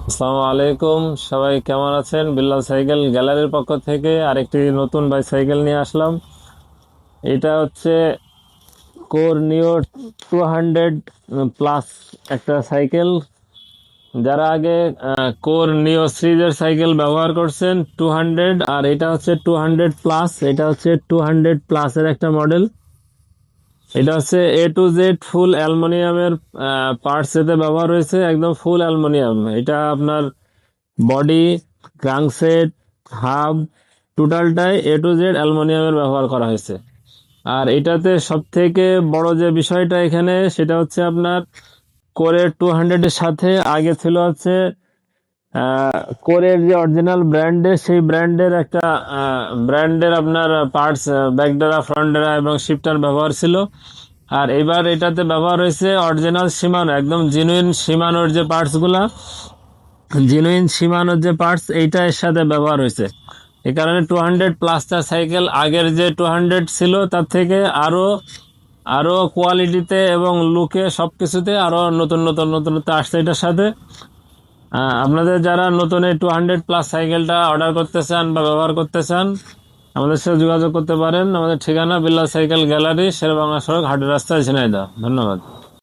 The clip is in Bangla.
আসসালামু আলাইকুম। সবাই কেমন আছেন? বিল্লাল সাইকেল গ্যালারির পক্ষ থেকে আরেকটি নতুন বাইসাইকেল নিয়ে আসলাম। এটা হচ্ছে কোর নিও 200 প্লাস একটা সাইকেল। যারা আগে কোর নিও সিরিজের সাইকেল ব্যবহার করছেন 200, আর এটা হচ্ছে 200 প্লাস, এটা হচ্ছে 200 প্লাসের একটা মডেল। এটা হচ্ছে A to Z ফুল অ্যালুমিনিয়ামের পার্টস এতে ব্যবহার হয়েছে, একদম ফুল অ্যালুমিনিয়াম। এটা আপনার বডি, ক্রাঙ্কসেট, হাব, টোটালটাই A to Z অ্যালুমিনিয়ামের ব্যবহার করা হয়েছে। আর এটাতে সব থেকে বড় যে বিষয়টা এখানে, সেটা হচ্ছে আপনার কোরের 200 এর সাথে আগে ছিল হচ্ছে কোরের যে অরিজিনাল ব্র্যান্ডের, সেই ব্র্যান্ডের একটা ব্র্যান্ডের আপনার পার্টস, ব্যাকডারা, ফ্রন্টডারা এবং শিফটার ব্যবহার ছিল। আর এবার এটাতে ব্যবহার হয়েছে অরিজিনাল শিমানো, একদম জেনুইন শিমানোর যে পার্টসগুলা, এইটা এর সাথে ব্যবহার হয়েছে। এই কারণে 200 প্লাসটার সাইকেল আগের যে 200 ছিল তার থেকে আরো আরো কোয়ালিটিতে এবং লুকে সবকিছুতে আরো নতুন নতুন নতুনত্ব আসছে এটার সাথে। আপনাদের যারা নতুন এই 200 প্লাস সাইকেলটা অর্ডার করতে চান বা ব্যবহার করতে চান, আমাদের সাথে যোগাযোগ করতে পারেন। আমাদের ঠিকানা বিল্লাল সাইকেল গ্যালারি, শেরেবাংলা সড়ক, হাটের রাস্তায়, ঝিনাইদহ। ধন্যবাদ।